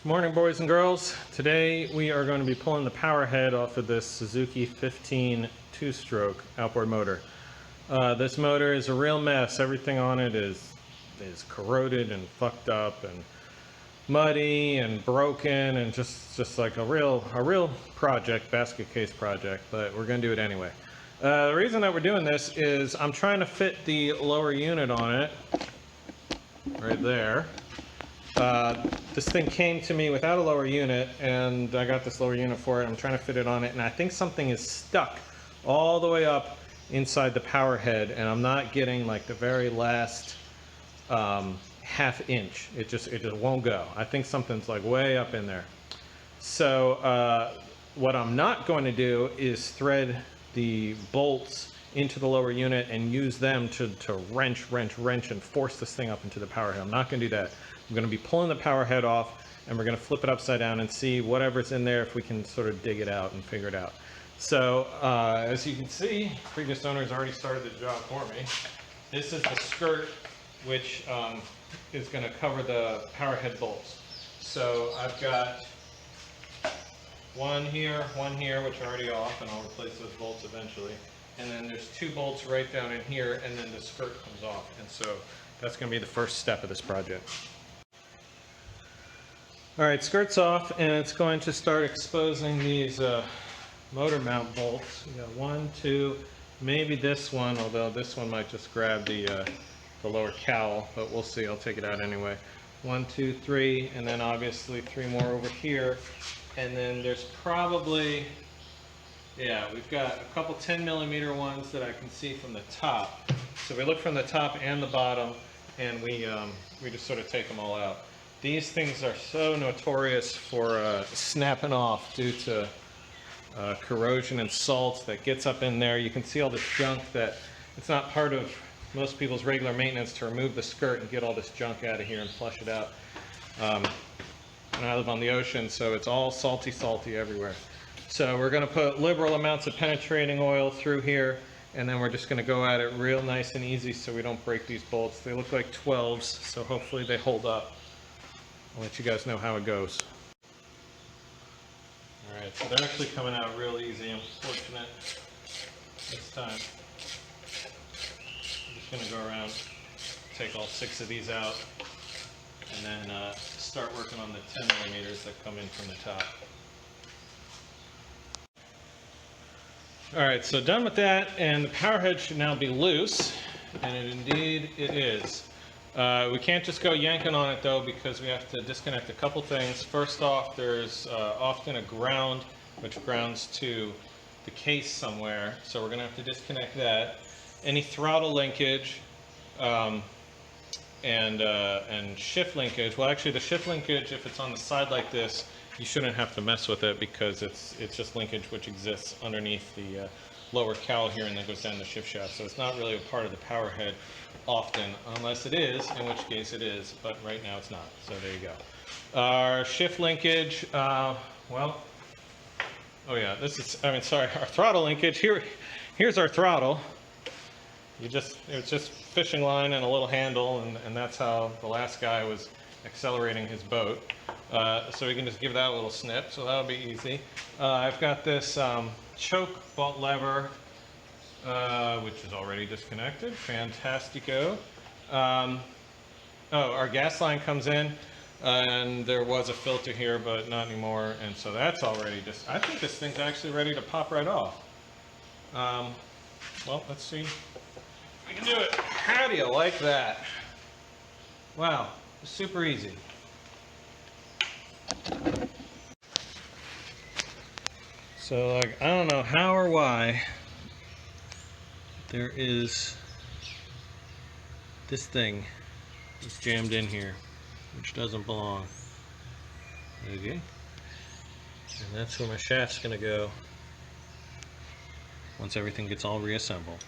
Good morning, boys and girls. Today we are going to be pulling the power head off of this Suzuki 15 two-stroke outboard motor. This motor is a real mess. Everything on it is corroded and fucked up and muddy and broken and just like a real project, basket case project, but we're going to do it anyway. The reason that we're doing this is I'm trying to fit the lower unit on it right there. This thing came to me without a lower unit, and I got this lower unit for it. I'm trying to fit it on it, and I think something is stuck all the way up inside the power head, and I'm not getting like the very last half inch. It just won't go. I think something's like way up in there. So what I'm not going to do is thread the bolts into the lower unit and use them to wrench and force this thing up into the power head. I'm not going to do that. I'm going to be pulling the power head off, and we're going to flip it upside down and see whatever's in there, if we can sort of dig it out and figure it out. So as you can see, previous owners already started the job for me. This is the skirt which is going to cover the power head bolts. So I've got one here, which are already off, and I'll replace those bolts eventually. And then there's two bolts right down in here, and then the skirt comes off. And so that's going to be the first step of this project. All right, skirt's off, and it's going to start exposing these motor mount bolts. We got one, two, maybe this one, although this one might just grab the lower cowl, but we'll see. I'll take it out anyway. 1, 2, 3, and then obviously 3 more over here. And then there's probably, yeah, we've got a couple 10mm ones that I can see from the top. So we look from the top and the bottom, and we just sort of take them all out. These things are so notorious for snapping off due to corrosion and salt that gets up in there. You can see all this junk that it's not part of most people's regular maintenance to remove the skirt and get all this junk out of here and flush it out. And I live on the ocean, so it's all salty everywhere. So we're going to put liberal amounts of penetrating oil through here, and then we're just going to go at it real nice and easy so we don't break these bolts. They look like 12s, so hopefully they hold up. I'll let you guys know how it goes. Alright, so they're actually coming out real easy. I'm fortunate this time. I'm just going to go around, take all 6 of these out, and then start working on the 10mm that come in from the top. Alright, so done with that, and the power head should now be loose, and indeed it is. We can't just go yanking on it though, because we have to disconnect a couple things. First off, there's often a ground which grounds to the case somewhere, so we're going to have to disconnect that. Any throttle linkage and shift linkage. Well, actually the shift linkage, if it's on the side like this, you shouldn't have to mess with it because it's just linkage which exists underneath the lower cowl here and then goes down the shift shaft. So it's not really a part of the power head often, unless it is, in which case it is, but right now it's not. So there you go. Our shift linkage, well, oh yeah, this is, our throttle linkage. Here's our throttle. It's just fishing line and a little handle, and that's how the last guy was accelerating his boat. So we can just give that a little snip, so that'll be easy. I've got this choke bolt lever, which is already disconnected. Fantastico. Oh, our gas line comes in, and there was a filter here, but not anymore, and so that's already just, I think this thing's actually ready to pop right off. Well, let's see if we can do it. How do you like that? Wow, super easy. So, like, I don't know how or why there is this thing that's jammed in here, which doesn't belong. Okay. And that's where my shaft's gonna go once everything gets all reassembled.